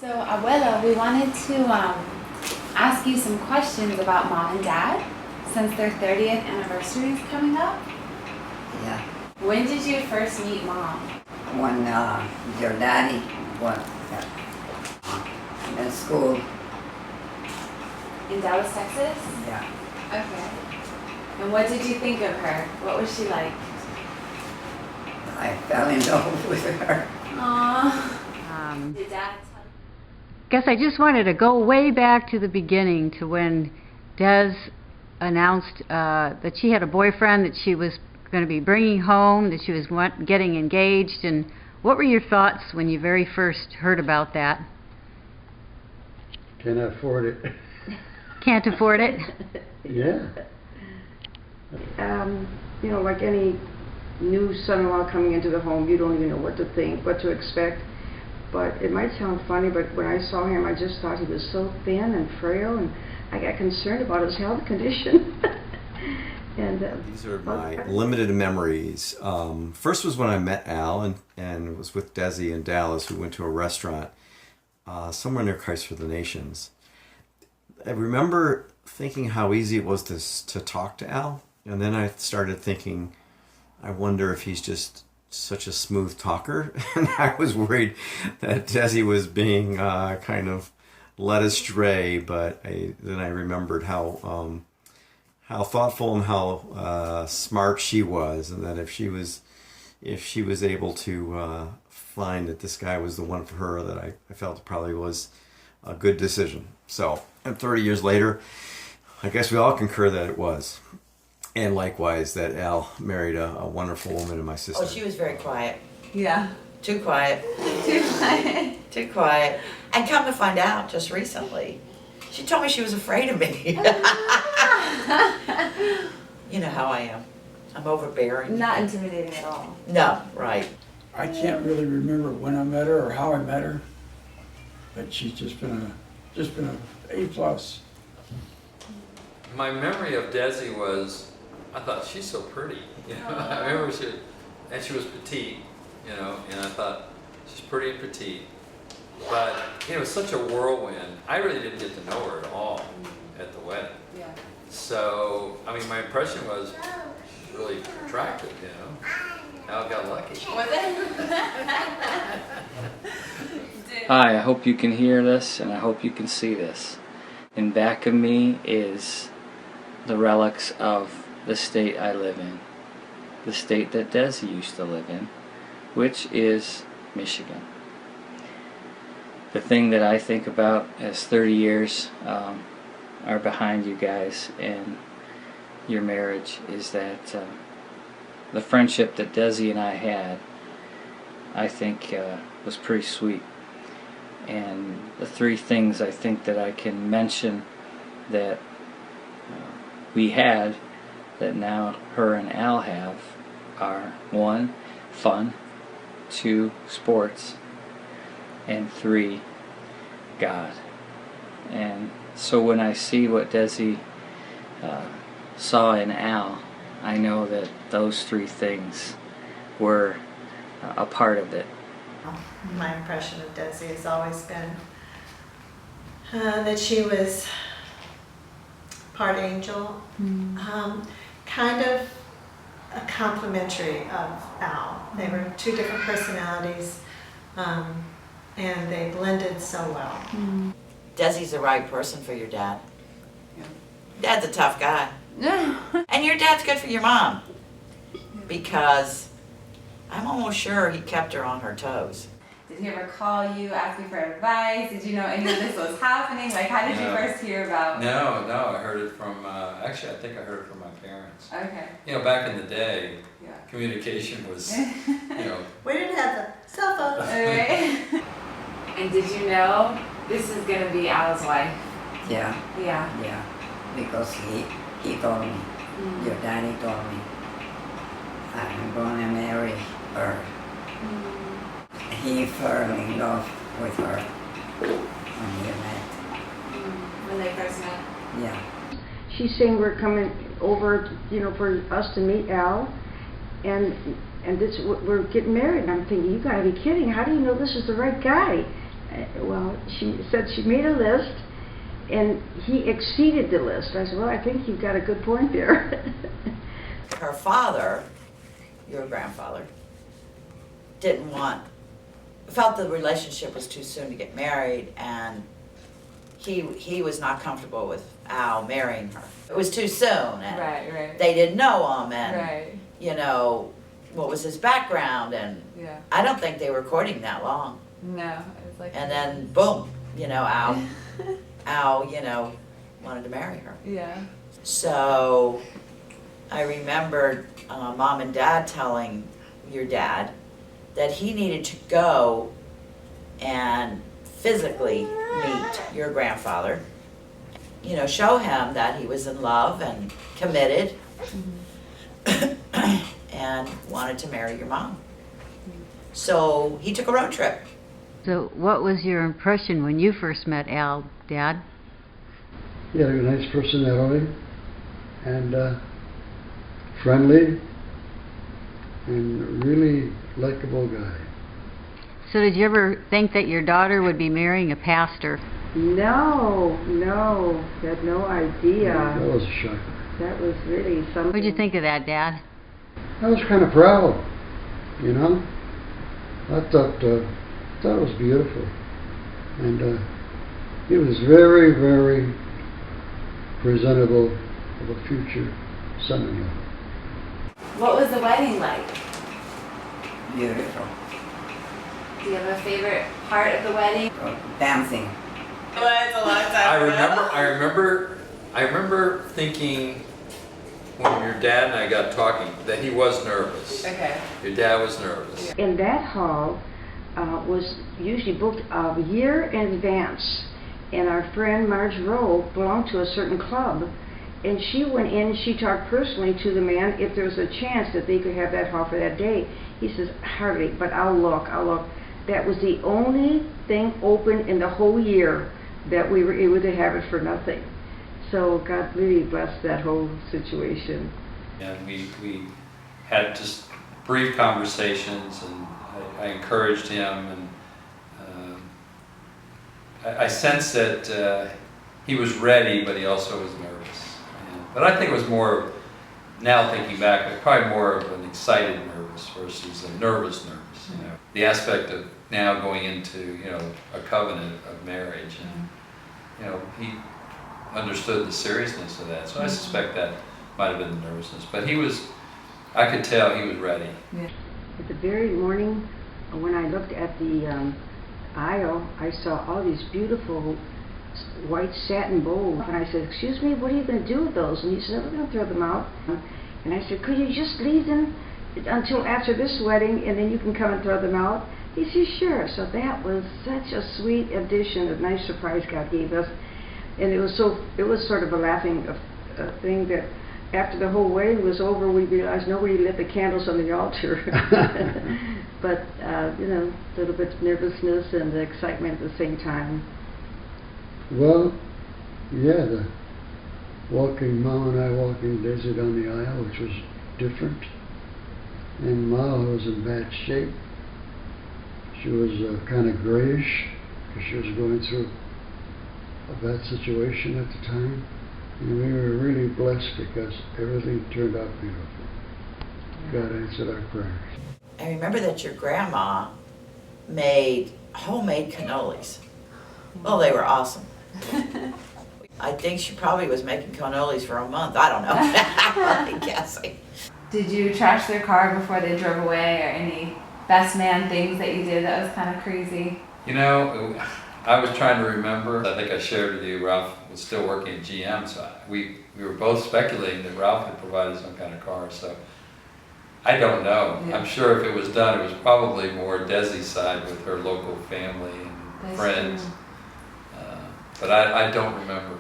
So, Abuela, we wanted to ask you some questions about Mom and Dad since their 30th anniversary is coming up. Yeah. When did you first meet Mom? When your daddy was in school. In Dallas, Texas? Yeah. Okay. And what did you think of her? What was she like? I fell in love with her. Aww. Did Dad tell Guess I just wanted to go way back to the beginning, to when Des announced that she had a boyfriend that she was going to be bringing home, that she was getting engaged. And what were your thoughts when you very first heard about that? Can't afford it. Can't afford it? Yeah. You know, like any new son-in-law coming into the home, you don't even know what to think, what to expect. But it might sound funny, but when I saw him, I just thought he was so thin and frail, and I got concerned about his health condition. And these are my limited memories. First was when I met Al, and it was with Desi in Dallas. We went to a restaurant somewhere near Christ for the Nations. I remember thinking how easy it was to talk to Al, and then I started thinking, I wonder if he's just such a smooth talker. And I was worried that Desi was being kind of led astray, but then I remembered how thoughtful and how smart she was, and that if she was able to find that this guy was the one for her, that I felt it probably was a good decision. So, and 30 years later, I guess we all concur that it was. And likewise, that Al married a wonderful woman and my sister. Oh, she was very quiet. Yeah. Too quiet. Too quiet. Too quiet. And come to find out just recently, she told me she was afraid of me. You know how I am. I'm overbearing. Not intimidating at all. No, right. I can't really remember when I met her or how I met her, but she's just been a A+. My memory of Desi was, I thought she's so pretty. You know, I remember she was petite, you know, and I thought she's pretty and petite. But you know, it was such a whirlwind. I really didn't get to know her at all at the wedding. Yeah. So, I mean, my impression was she's really attractive, you know. Al got lucky. Was it? Hi, I hope you can hear this, and I hope you can see this. In back of me is the relics of the state I live in, the state that Desi used to live in, which is Michigan. The thing that I think about as 30 years are behind you guys and your marriage is that the friendship that Desi and I had, I think was pretty sweet. And the three things I think that I can mention that we had that now her and Al have are 1, fun, 2, sports, and 3, God. And so when I see what Desi saw in Al, I know that those 3 things were a part of it. My impression of Desi has always been that she was part angel, kind of a complementary of Al. They were 2 different personalities, and they blended so well. Desi's the right person for your dad. Dad's a tough guy. And your dad's good for your mom. Because I'm almost sure he kept her on her toes. Did he ever call you, ask you for advice? Did you know any of this was happening? Like, how did you first hear about? No, I heard it from, actually I think I heard it from my parents. Okay. You know, back in the day, Yeah. communication was, you know. We didn't have the cell phones. Alright. And did you know this is going to be Al's wife? Yeah. Yeah. Yeah. Because he told me, your daddy told me, I'm gonna marry her. He fell in love with her when he met. When they first met? Yeah. she's saying we're coming over, you know, for us to meet Al, and this, we're getting married. And I'm thinking, you gotta be kidding! How do you know this is the right guy? Well, she said she made a list, and he exceeded the list. I said, well, I think you've got a good point there. Her father, your grandfather, felt the relationship was too soon to get married, and he was not comfortable with Al marrying her. It was too soon, and Right. they didn't know him, and Right. you know, what was his background, and Yeah. I don't think they were courting that long. No, it was like. And then boom, you know, Al, you know, wanted to marry her. Yeah. So I remembered Mom and Dad telling your dad that he needed to go and physically meet your grandfather, you know, show him that he was in love and committed and wanted to marry your mom. So he took a road trip. So what was your impression when you first met Al, Dad? He had a nice personality and friendly and really likable guy. So did you ever think that your daughter would be marrying a pastor? No, had no idea. That was a shock. That was really something. What did you think of that, Dad? I was kind of proud, you know. I thought it was beautiful, and he was very, very presentable of a future son-in-law. What was the wedding like? Beautiful. Do you have a favorite part of the wedding? Dancing. It was a long time I remember thinking when your dad and I got talking that he was nervous. Okay. Your dad was nervous. And that hall was usually booked a year in advance. And our friend Marge Rowe belonged to a certain club. And she went in, she talked personally to the man if there was a chance that they could have that hall for that day. He says, hardly, but I'll look. That was the only thing open in the whole year that we were able to have it for nothing. So God really blessed that whole situation. And we had just brief conversations, and I encouraged him, and I sensed that he was ready, but he also was nervous. But I think it was more, now thinking back, probably more of an excited nervous versus a nervous. You know, the aspect of now going into, you know, a covenant of marriage, and you know, he understood the seriousness of that. So I suspect that might have been the nervousness, but he was, I could tell he was ready. Yeah. At the very morning, when I looked at the aisle, I saw all these beautiful white satin bowls, and I said, excuse me, what are you going to do with those? And he said, we're going to throw them out. And I said, could you just leave them until after this wedding, and then you can come and throw them out? He said, sure. So that was such a sweet addition, a nice surprise God gave us. And it was sort of a laughing thing that after the whole wedding was over, we realized nobody lit the candles on the altar. But, you know, a little bit of nervousness and the excitement at the same time. Well, yeah, Mom and I walking Daisy down the aisle, which was different. And Ma was in bad shape. She was kind of grayish because she was going through a bad situation at the time. And we were really blessed because everything turned out beautiful. God answered our prayers. I remember that your grandma made homemade cannolis. Well, they were awesome. I think she probably was making cannolis for a month. I don't know. I'm guessing. Did you trash their car before they drove away, or any best man things that you did that was kind of crazy? You know, I was trying to remember. I think I shared with you, Ralph was still working at GM, so we were both speculating that Ralph had provided some kind of car. So I don't know. Yeah. I'm sure if it was done, it was probably more Desi's side with her local family and friends. But I don't remember.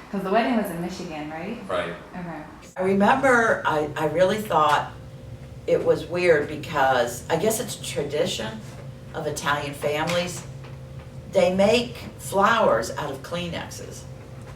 Because the wedding was in Michigan, right? Right. Okay. I remember I really thought it was weird because I guess it's a tradition of Italian families. They make flowers out of Kleenexes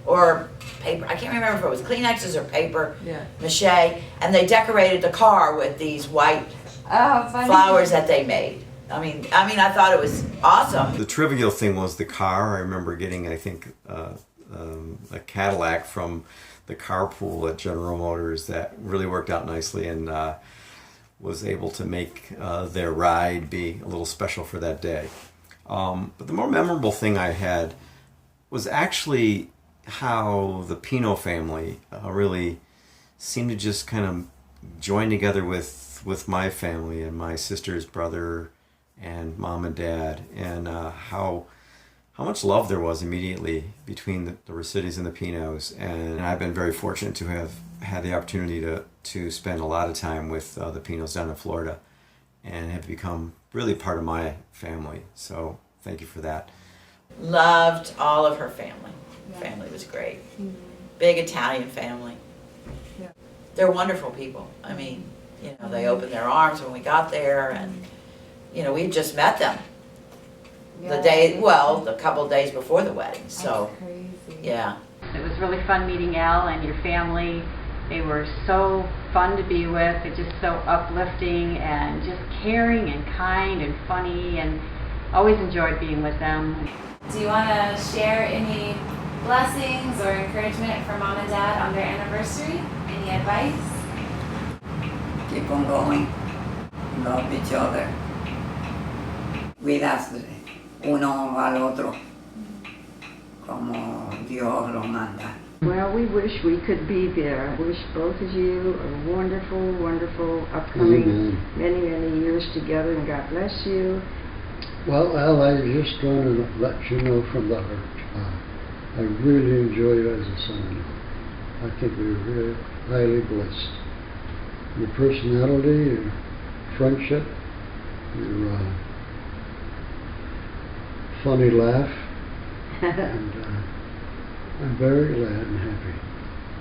or paper. I can't remember if it was Kleenexes or paper mache, and they decorated the car with these white flowers that they made. I mean, I thought it was awesome. The trivial thing was the car. I remember getting, I think, a Cadillac from the carpool at General Motors that really worked out nicely and was able to make their ride be a little special for that day. But the more memorable thing I had was actually how the Pino family really seemed to just kind of join together with my family and my sister's brother and mom and dad, and how much love there was immediately between the Rossettis and the Pinos. And I've been very fortunate to have had the opportunity to spend a lot of time with the Pinos down in Florida and have become really part of my family. So thank you for that. Loved all of her family. Family was great. Big Italian family. Yeah. They're wonderful people. I mean, you know, they opened their arms when we got there, and you know, we just met them a couple of days before the wedding. So, That's crazy. yeah. It was really fun meeting Al and your family. They were so fun to be with. They're just so uplifting and just caring and kind and funny, and always enjoyed being with them. Do you want to share any blessings or encouragement for Mom and Dad on their anniversary? Any advice? Keep on going. Love each other. Cuidarse uno al otro como Dios lo manda. Well, we wish we could be there. I wish both of you a wonderful, wonderful upcoming many, many years together, and God bless you. Well, Al, I just want to let you know from the heart, I really enjoy you as a son-in-law. I think we're very highly blessed. Your personality, your friendship, your funny laugh, and I'm very glad and happy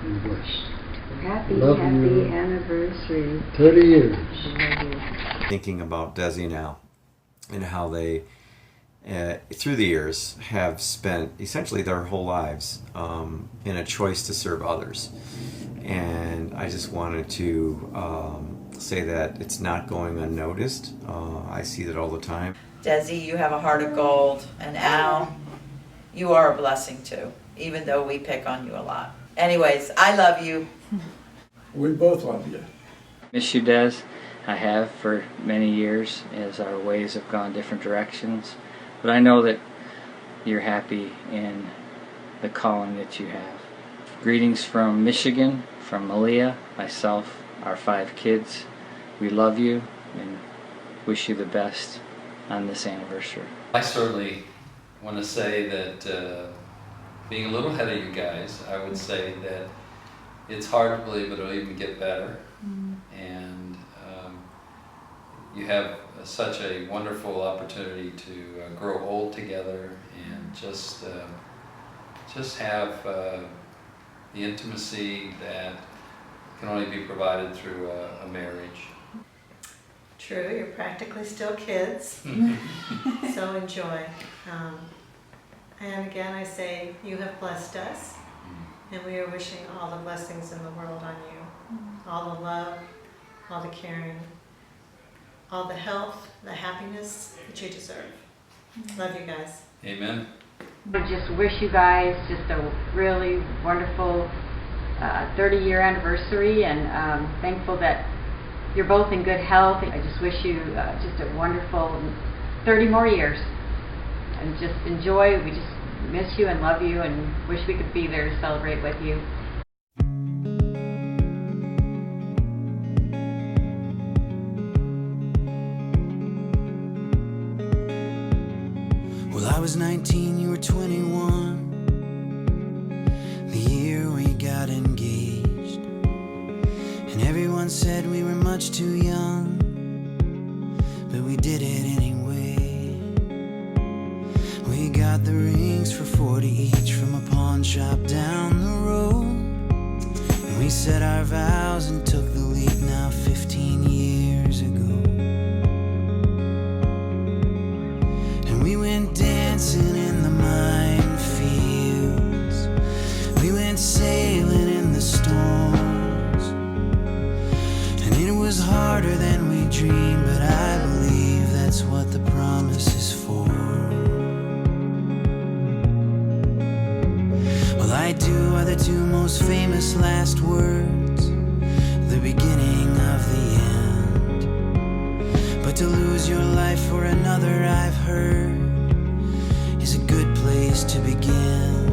and blessed. Happy, Love happy you. anniversary. 30 years. Thinking about Desi and Al and how they, through the years, have spent essentially their whole lives in a choice to serve others. And I just wanted to say that it's not going unnoticed. I see that all the time. Desi, you have a heart of gold, and Al, you are a blessing too, even though we pick on you a lot. Anyways, I love you. We both love you. Miss you, Des. I have for many years as our ways have gone different directions. But I know that you're happy in the calling that you have. Greetings from Michigan, from Malia, myself, our 5 kids. We love you and wish you the best on this anniversary. I certainly want to say that being a little ahead of you guys, I would say that it's hard to believe, but it'll even get better. And you have such a wonderful opportunity to grow old together and just have the intimacy that can only be provided through a marriage. True, you're practically still kids, so enjoy. And again, I say you have blessed us, and we are wishing all the blessings in the world on you. All the love, all the caring, all the health, the happiness that you deserve. Love you guys. Amen. I just wish you guys just a really wonderful 30-year anniversary, and thankful that you're both in good health. I just wish you just a wonderful 30 more years, and just enjoy. We just miss you and love you and wish we could be there to celebrate with you. Well, I was 19, you were 21, the year we got engaged, and everyone said we were much too young, but we did it anyway. We got the rings for 40 each from a pawn shop down the road, and we said our vows and took the leap now 15 years ago. And we went dancing in the minefields, we went sailing in the storms, and it was harder than we dreamed, but I believe that's what the I do are the two most famous last words, the beginning of the end. But to lose your life for another, I've heard, is a good place to begin.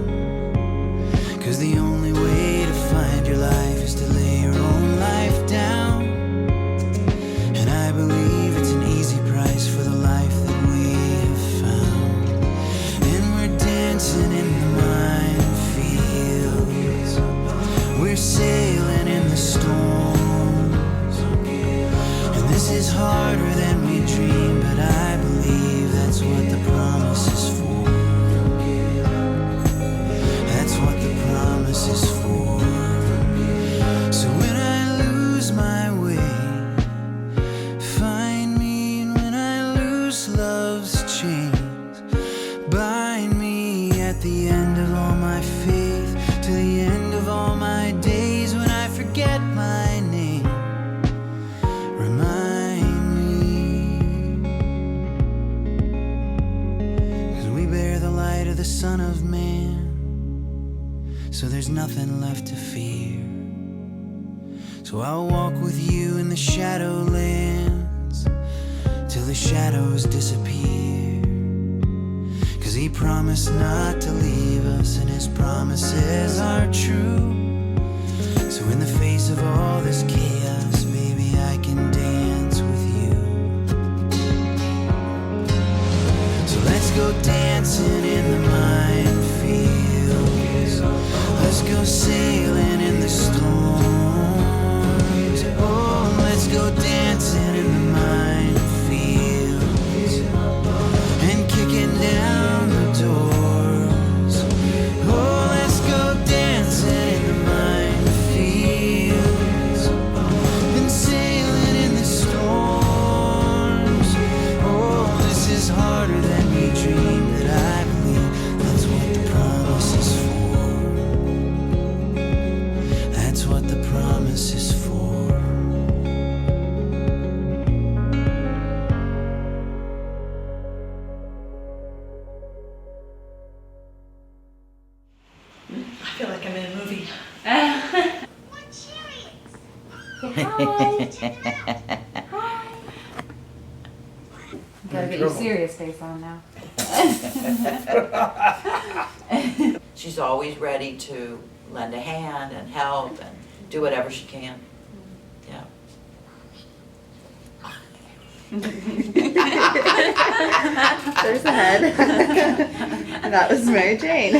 'Cause the only way to find your life is to lay your own life down. And I believe it's an easy price for the life that we have found. And we're dancing in the minefields, we're sailing in the storms. And this is harder than we dreamed, but I believe that's what the promise is for. That's what the promise is for. So when I lose my way, find me, and when I lose love's chains, bind me at the end of all my faith, to the end of all my days. When I forget my name, remind me. 'Cause we bear the light of the Son of Man, so there's nothing left to fear. So I'll walk with you in the shadowlands till the shadows disappear. 'Cause he promised not to leave us, and his promises are true. So in the face of all this chaos, baby, I can dance with you. So let's go dancing in the minefields, let's go sailing in the storms. Oh, let's go dancing in the minefields and kicking down the doors. Oh, let's go dancing in the minefields and sailing in the storms. Oh, this is harder than we dreamed, but I believe that's what the promise is for. That's what the promise is for. I feel like I'm in a movie. Gotta get your serious face on now. She's always ready to lend a hand and help and do whatever she can. Yeah. There's a head. That was Mary Jane.